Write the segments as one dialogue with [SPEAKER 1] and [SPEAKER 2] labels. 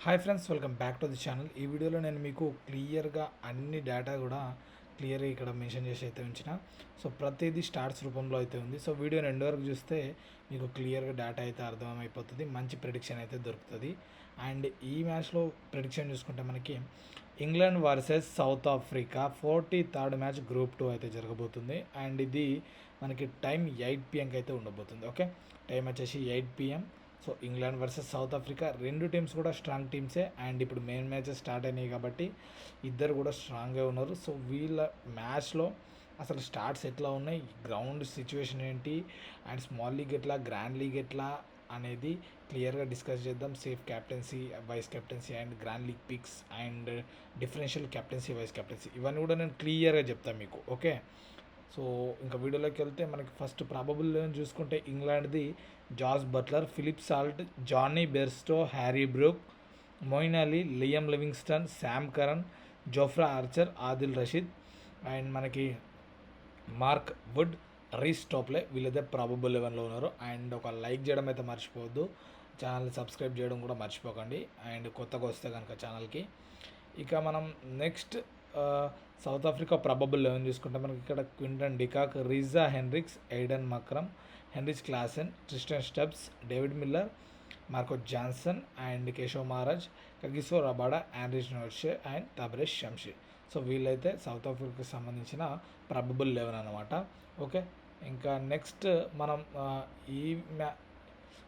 [SPEAKER 1] Hi friends, welcome back to the channel. ఈ వీడియోలో నేను మీకు క్లియర్గా అన్ని డేటా కూడా క్లియర్గా ఇక్కడ మెన్షన్ చేసి అయితే ఉంచిన. సో ప్రతిదీ స్టార్ట్స్ రూపంలో అయితే ఉంది. సో వీడియోని ఎండ్ వరకు చూస్తే మీకు క్లియర్గా డేటా అయితే అర్థమైపోతుంది, మంచి ప్రిడిక్షన్ అయితే దొరుకుతుంది. అండ్ ఈ మ్యాచ్లో ప్రిడిక్షన్ చూసుకుంటే మనకి England versus south Africa 43rd match group 2 అయితే జరగబోతుంది. అండ్ ఇది మనకి టైం 8 PM అయితే ఉండబోతుంది. ఓకే, టైం వచ్చేసి 8 PM. So England versus south Africa, రెండు టీమ్స్ కూడా స్ట్రాంగ్ టీమ్సే. అండ్ ఇప్పుడు మెయిన్ మ్యాచెస్ స్టార్ట్ అయినాయి కాబట్టి ఇద్దరు కూడా స్ట్రాంగ్గా ఉన్నారు. సో వీళ్ళ మ్యాచ్లో అసలు స్టార్ట్స్ ఎట్లా ఉన్నాయి, గ్రౌండ్ సిచ్యువేషన్ ఏంటి, అండ్ స్మాల్ లీగ్ ఎట్లా, గ్రాండ్ లీగ్ ఎట్లా అనేది క్లియర్గా డిస్కస్ చేద్దాం. Safe captaincy, vice captaincy and grand league picks and differential captaincy, vice captaincy ఇవన్నీ కూడా నేను క్లియర్గా చెప్తాను మీకు. ఓకే, సో ఇంకా వీడియోలోకి వెళ్తే మనకి ఫస్ట్ ప్రాబబుల్ చూసుకుంటే ఇంగ్లాండ్ది Jos Buttler, Philip Salt, Jonny Bairstow, Harry Brook, Moeen Ali, Liam Livingstone, Sam Curran, Jofra Archer, Adil Rashid and మనకి మార్క్ వుడ్, రీస్ టోప్లే వీళ్ళైతే ప్రాబబుల్ 11లో ఉన్నారు. అండ్ ఒక లైక్ చేయడం అయితే మర్చిపోవద్దు, ఛానల్ సబ్స్క్రైబ్ చేయడం కూడా మర్చిపోకండి అండ్ కొత్తగా వస్తే కనుక ఛానల్కి. ఇక మనం నెక్స్ట్ సౌత్ ఆఫ్రికా ప్రాబబుల్ 11 చూసుకుంటే మనకి ఇక్కడ Quinton de Kock, Reeza Hendricks, Aiden Markram, Heinrich Klaasen, Tristan Stubbs, David Miller, Marco Jansen and Keshav Maharaj, Kagiso Rabada, Anrich Nortje and Tabraiz Shamsi. So వీళ్ళైతే సౌత్ ఆఫ్రికాకి సంబంధించిన ప్రాబబుల్ 11 అనమాట. ఓకే, ఇంకా నెక్స్ట్ మనం ఈ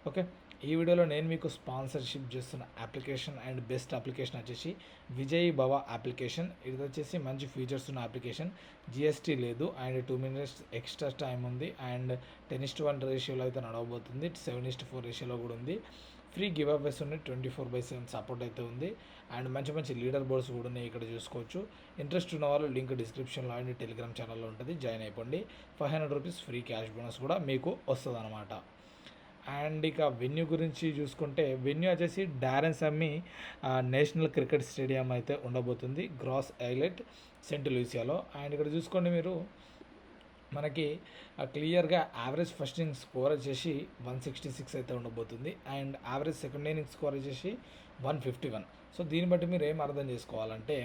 [SPEAKER 1] ఓకే, ఈ వీడియోలో నేను మీకు స్పాన్సర్షిప్ చేస్తున్న అప్లికేషన్ అండ్ బెస్ట్ అప్లికేషన్ వచ్చేసి విజయ్ భవ అప్లికేషన్. ఇది వచ్చేసి మంచి ఫీచర్స్ ఉన్న అప్లికేషన్, జిఎస్టీ లేదు అండ్ 2 minutes ఎక్స్ట్రా టైం ఉంది అండ్ 10:1 రేషియోలో అయితే నడవబోతుంది, 7:4 రేషియోలో కూడా ఉంది. ఫ్రీ గివ్ అవేస్ ఉన్నాయి, 24/7 సపోర్ట్ అయితే ఉంది అండ్ మంచి మంచి లీడర్ బోర్డ్స్ కూడా ఉన్నాయి, ఇక్కడ చూసుకోవచ్చు. ఇంట్రెస్ట్ ఉన్న వాళ్ళు లింక్ డిస్క్రిప్షన్లో అండ్ టెలిగ్రామ్ ఛానల్లో ఉంటుంది, జాయిన్ అయిపోండి. 500 రూపీస్ ఫ్రీ క్యాష్ బోనస్ కూడా మీకు వస్తుంది అనమాట. అండ్ ఇక వెన్యూ గురించి చూసుకుంటే వెన్యూ వచ్చేసి డారెన్ సమ్మీ నేషనల్ క్రికెట్ స్టేడియం అయితే ఉండబోతుంది, గ్రాస్ ఐలెట్, సెంట్ లూసియాలో. అండ్ ఇక్కడ చూసుకోండి మీరు, మనకి క్లియర్గా యావరేజ్ ఫస్ట్ ఇన్నింగ్స్ స్కోర్ వచ్చేసి 166 అయితే ఉండబోతుంది and average second innings score వచ్చేసి 151. సో దీన్ని బట్టి మీరు ఏం అర్థం చేసుకోవాలంటే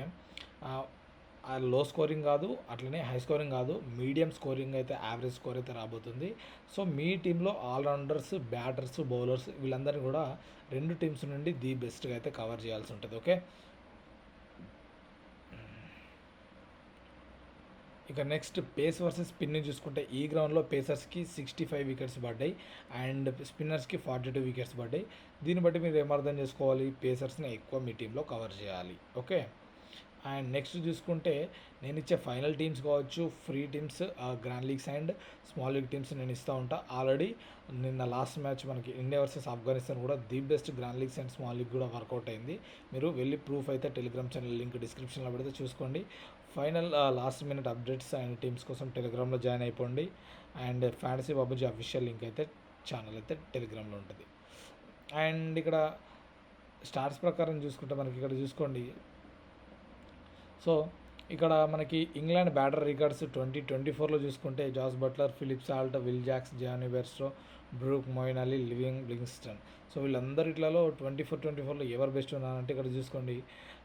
[SPEAKER 1] లో స్కోరింగ్ కాదు, అట్లనే హై స్కోరింగ్ కాదు, మీడియం స్కోరింగ్ అయితే యావరేజ్ స్కోర్ అయితే రాబోతుంది. సో మీ టీంలో ఆల్రౌండర్స్, బ్యాటర్స్, బౌలర్స్ వీళ్ళందరినీ కూడా రెండు టీమ్స్ నుండి ది బెస్ట్గా అయితే కవర్ చేయాల్సి ఉంటుంది. ఓకే, ఇక నెక్స్ట్ పేస్ వర్సెస్ స్పిన్ చూసుకుంటే ఈ గ్రౌండ్లో పేసర్స్కి 65 వికెట్స్ పడ్డాయి అండ్ స్పిన్నర్స్కి 42 వికెట్స్ పడ్డాయి. దీన్ని బట్టి మీరు ఏమర్థం చేసుకోవాలి, పేసర్స్ని ఎక్కువ మీ టీంలో కవర్ చేయాలి. ఓకే, అండ్ నెక్స్ట్ చూసుకుంటే నేను ఇచ్చే ఫైనల్ టీమ్స్ కావచ్చు, free teams, grand leagues and small league teams నేను ఇస్తూ ఉంటా. ఆల్రెడీ నిన్న లాస్ట్ మ్యాచ్ మనకి ఇండియా వర్సెస్ ఆఫ్ఘనిస్తాన్ కూడా the best grand leagues and small league కూడా వర్కౌట్ అయింది. మీరు వెళ్ళి ప్రూఫ్ అయితే టెలిగ్రామ్ ఛానల్ లింక్ డిస్క్రిప్షన్లో పెడితే చూసుకోండి. Final last minute updates and teams కోసం టెలిగ్రామ్లో జాయిన్ అయిపోండి. And fantasy Babuji official link అయితే ఛానల్ అయితే టెలిగ్రామ్లో ఉంటుంది. అండ్ ఇక్కడ స్టార్స్ ప్రకారం చూసుకుంటే మనకి ఇక్కడ చూసుకోండి. సో ఇక్కడ మనకి ఇంగ్లాండ్ బ్యాటర్ రికార్డ్స్ 2024లో చూసుకుంటే Jos Buttler, Philip Salt, Will Jacks, Jonny Bairstow, Brook, Moeen Ali, Livingstone. So వీళ్ళందరిట్లలో 24లో ఎవరు బెస్ట్ ఉన్నారంటే ఇక్కడ చూసుకోండి,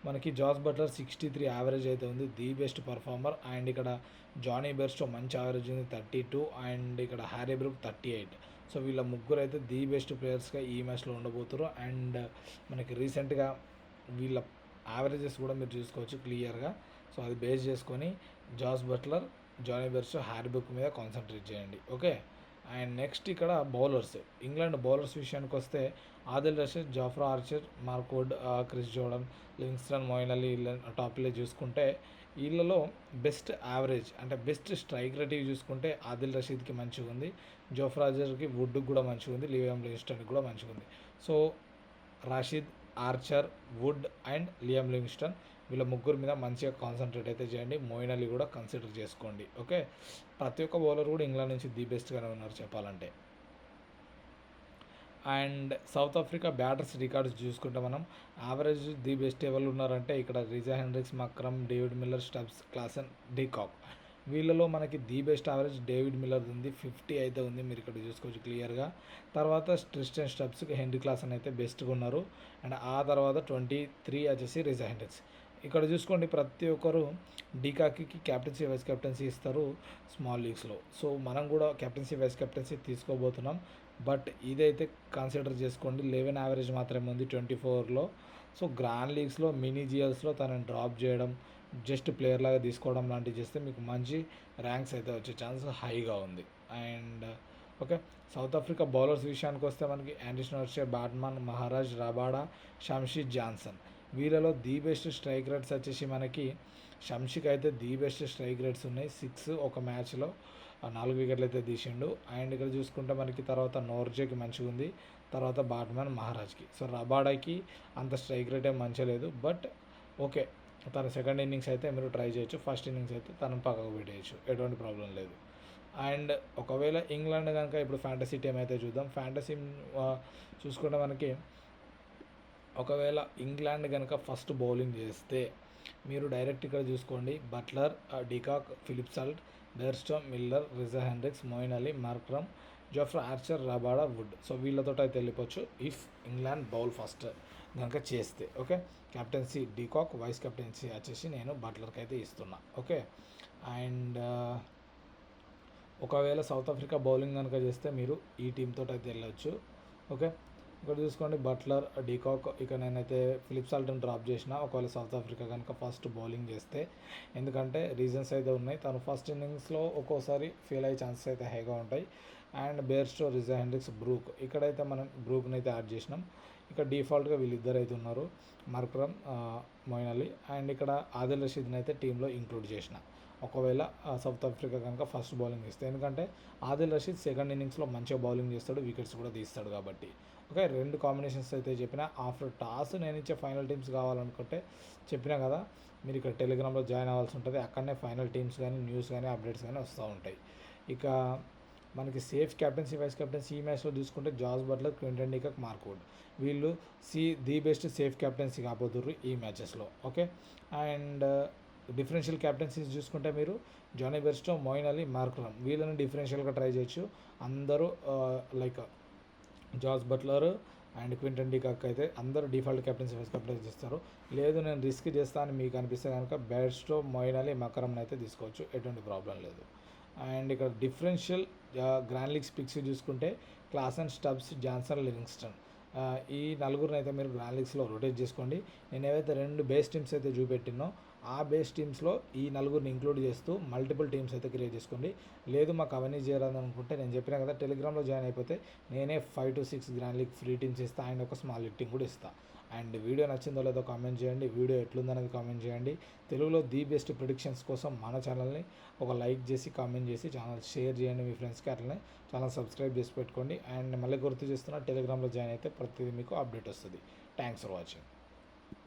[SPEAKER 1] మనకి జాస్ బట్లర్ 63 యావరేజ్ అయితే ఉంది, ది బెస్ట్ పర్ఫార్మర్. అండ్ ఇక్కడ జానీ బెర్స్టో మంచి యావరేజ్ ఉంది 32 అండ్ ఇక్కడ హ్యారీ బ్రూక్ 38. సో వీళ్ళ ముగ్గురు అయితే ది బెస్ట్ ప్లేయర్స్గా ఈ మ్యాచ్లో ఉండబోతారు. అండ్ మనకి రీసెంట్గా వీళ్ళ యావరేజెస్ కూడా మీరు చూసుకోవచ్చు క్లియర్గా. సో అది బేస్ చేసుకొని Jos Buttler, Jonny Bairstow, Harry Brook మీద కాన్సన్ట్రేట్ చేయండి. ఓకే, అండ్ నెక్స్ట్ ఇక్కడ బౌలర్స్, ఇంగ్లాండ్ బౌలర్స్ విషయానికి వస్తే Adil Rashid, Jofra Archer, Mark Wood, Chris Jordan, Livingstone, Moeen Ali టాప్లో చూసుకుంటే వీళ్ళలో బెస్ట్ యావరేజ్ అంటే బెస్ట్ స్ట్రైక్ రేటింగ్ చూసుకుంటే ఆదిల్ రషీద్కి మంచిగా ఉంది, జోఫ్రా ఆర్చర్కి, వుడ్కి కూడా మంచిగా ఉంది, లియం లివింగ్స్టన్కి కూడా మంచిగా ఉంది. So Rashid, Archer, Wood and Liam Livingstone వీళ్ళ ముగ్గురు మీద మంచిగా కాన్సన్ట్రేట్ అయితే చేయండి. మొయిన్ అలీ కూడా కన్సిడర్ చేసుకోండి. ఓకే, ప్రతి ఒక్క బౌలర్ కూడా ఇంగ్లాండ్ నుంచి ది బెస్ట్గానే ఉన్నారు చెప్పాలంటే. And South Africa batters records చూసుకుంటే మనం యావరేజ్ ది బెస్ట్ ఎవరు ఉన్నారంటే ఇక్కడ Reeza Hendricks, Markram, David Miller, Stubbs, Klaasen, de Kock వీళ్ళలో మనకి the best average David Miller ఉంది, 50 అయితే ఉంది, మీరు ఇక్కడ చూసుకోవచ్చు క్లియర్గా. తర్వాత ట్రిస్టన్ స్టబ్స్, హెన్రీ క్లాసన్ అయితే బెస్ట్గా ఉన్నారు. అండ్ ఆ తర్వాత 23 వచ్చేసి రిజా హెండ్రిక్స్. ఇక్కడ చూసుకోండి ప్రతి ఒక్కరు డీకాకి క్యాప్టెన్సీ వైస్ కెప్టెన్సీ ఇస్తారు స్మాల్ లీగ్స్లో. సో మనం కూడా కెప్టెన్సీ వైస్ కెప్టెన్సీ తీసుకోబోతున్నాం. బట్ ఇదైతే కన్సిడర్ చేసుకోండి, 11 యావరేజ్ మాత్రమే ఉంది 24లో. సో గ్రాండ్ లీగ్స్లో మినీ జిఎల్స్లో తనని డ్రాప్ చేయడం, జస్ట్ ప్లేయర్ లాగా తీసుకోవడం లాంటివి చేస్తే మీకు మంచి ర్యాంక్స్ అయితే వచ్చే ఛాన్స్ హైగా ఉంది. And okay, south Africa bowlers విషయానికి వస్తే మనకి ఆండర్సన్ వచ్చే బ్యాట్మన్, మహారాజ్, రబాడా, షంషీద్ జాన్సన్. వీళ్ళలో ది బెస్ట్ స్ట్రైక్ రేట్స్ వచ్చేసి మనకి షంషీకి అయితే ది బెస్ట్ స్ట్రైక్ రేట్స్ ఉన్నాయి. 6 ఒక మ్యాచ్లో 4 వికెట్లు అయితే తీసిండు. అండ్ ఇక్కడ చూసుకుంటే మనకి తర్వాత నోర్జేకి మంచిగా ఉంది, తర్వాత బాట్మన్, మహారాజ్కి. సో రబాడాకి అంత స్ట్రైక్ రేట్ ఏం మంచిగా లేదు, బట్ ఓకే తన సెకండ్ ఇన్నింగ్స్ అయితే మీరు ట్రై చేయొచ్చు, ఫస్ట్ ఇన్నింగ్స్ అయితే తనను పక్కకు పెట్టేయచ్చు, ఎటువంటి ప్రాబ్లం లేదు. అండ్ ఒకవేళ ఇంగ్లాండ్ కనుక ఇప్పుడు ఫ్యాంటసీ టీం అయితే చూద్దాం. ఫ్యాంటసీ చూసుకుంటే మనకి ఒకవేళ ఇంగ్లాండ్ కనుక ఫస్ట్ బౌలింగ్ చేస్తే మీరు డైరెక్ట్ ఇక్కడ చూసుకోండి, Buttler, de Kock, Philip Salt, Bairstow, Miller, Reeza Hendricks, Moeen Ali, Markram, Jofra Archer, Rabada, Wood. So వీళ్ళతో అయితే వెళ్ళిపోవచ్చు ఇఫ్ ఇంగ్లాండ్ బౌల్ ఫస్ట్ కనుక చేస్తే. Okay, captaincy de Kock, vice captaincy వచ్చేసి నేను బట్లర్కి అయితే ఇస్తున్నా. ఓకే, అండ్ ఒకవేళ సౌత్ ఆఫ్రికా బౌలింగ్ కనుక చేస్తే మీరు ఈ టీంతో అయితే వెళ్ళొచ్చు. ఓకే, ఇక్కడ చూసుకోండి బట్లర్, డికాక్. ఇక నేనైతే ఫిలిప్ సాల్ట్ని డ్రాప్ చేసిన ఒకవేళ సౌత్ ఆఫ్రికా కనుక ఫస్ట్ బౌలింగ్ చేస్తే, ఎందుకంటే రీజన్స్ అయితే ఉన్నాయి. తను ఫస్ట్ ఇన్నింగ్స్లో ఒక్కోసారి ఫెయిల్ అయ్యే ఛాన్సెస్ అయితే హైగా ఉంటాయి. And Bairstow, Reeza Hendricks, Brook. ఇక్కడైతే మనం బ్రూక్ని అయితే యాడ్ చేసినాం. ఇక్కడ డిఫాల్ట్గా వీళ్ళిద్దరు అయితే ఉన్నారు, మార్క్రమ్, మొయిన్ అలీ. అండ్ ఇక్కడ ఆదిల్ రషీద్ని అయితే టీంలో ఇంక్లూడ్ చేసిన ఒకవేళ సౌత్ ఆఫ్రికా కనుక ఫస్ట్ బౌలింగ్ ఇస్తే, ఎందుకంటే ఆదిల్ రషీద్ సెకండ్ ఇన్నింగ్స్లో మంచిగా బౌలింగ్ చేస్తాడు, వికెట్స్ కూడా తీస్తాడు కాబట్టి. ఓకే, 2 కాంబినేషన్స్ అయితే చెప్పిన. ఆఫ్టర్ టాస్ నేను ఇచ్చే ఫైనల్ టీమ్స్ కావాలనుకుంటే చెప్పినా కదా, మీరు ఇక్కడ టెలిగ్రామ్లో జాయిన్ అవ్వాల్సి ఉంటుంది. అక్కడనే ఫైనల్ టీమ్స్ కానీ న్యూస్ కానీ అప్డేట్స్ కానీ వస్తూ ఉంటాయి. ఇక మనకి సేఫ్ కెప్టెన్సీ వైస్ కెప్టెన్సీ ఈ మ్యాచ్లో చూసుకుంటే Jos Buttler, Quinton de Kock, Mark Wood వీళ్ళు ది బెస్ట్ సేఫ్ కెప్టెన్సీ కాబోతుర్రు ఈ మ్యాచెస్లో. ఓకే, అండ్ డిఫరెన్షియల్ క్యాప్టెన్సీస్ చూసుకుంటే మీరు Jonny Bairstow, Moeen Ali, Markram వీళ్ళని డిఫరెన్షియల్గా ట్రై చేయొచ్చు. అందరూ like Jos Buttler and Quinton de Kock అయితే అందరూ డిఫాల్ట్ కెప్టెన్సీ వైస్ కెప్టెన్సీ ఇస్తారు. లేదు నేను రిస్క్ చేస్తాను మీకు అనిపిస్తే కనుక బెర్స్టో, మొయిన్ అలీ, మకరమ్ని అయితే తీసుకోవచ్చు, ఎటువంటి ప్రాబ్లం లేదు. అండ్ ఇక్కడ డిఫరెన్షియల్ గ్రాండ్ లీగ్స్ పిక్స్ చూసుకుంటే క్లాసన్, స్టబ్స్, జాన్సన్, లివింగ్స్టన్ ఈ నలుగురిని అయితే మీరు గ్రాండ్ లీగ్స్లో రొటేట్ చేసుకోండి. నేను ఏవైతే 2 బేస్ టీమ్స్ అయితే చూపెట్టినో ఆ బేస్ టీమ్స్లో ఈ నలుగురిని ఇంక్లూడ్ చేస్తూ మల్టిపుల్ టీమ్స్ అయితే క్రియేట్ చేసుకోండి. లేదు మాకు అవన్నీ చేయాలని అనుకుంటే నేను చెప్పినా కదా, టెలిగ్రామ్లో జాయిన్ అయిపోతే నేనే 5 to 6 grand league free teams ఇస్తాను, అండ్ ఒక స్మాల్ లీగ్ టీమ్ కూడా ఇస్తాను. అండ్ వీడియో నచ్చిందో లేదో కామెంట్ చేయండి, వీడియో ఎట్లుందనేది కామెంట్ చేయండి. తెలుగులో ది బెస్ట్ ప్రిడిక్షన్స్ కోసం మన ఛానల్ని ఒక లైక్ చేసి కామెంట్ చేసి ఛానల్ షేర్ చేయండి మీ ఫ్రెండ్స్కి, అట్లనే ఛానల్ సబ్స్క్రైబ్ చేసి పెట్టుకోండి. అండ్ మళ్ళీ గుర్తు చేస్తున్నా, టెలిగ్రామ్లో జాయిన్ అయితే ప్రతిదీ మీకు అప్డేట్ వస్తుంది. Thanks for watching.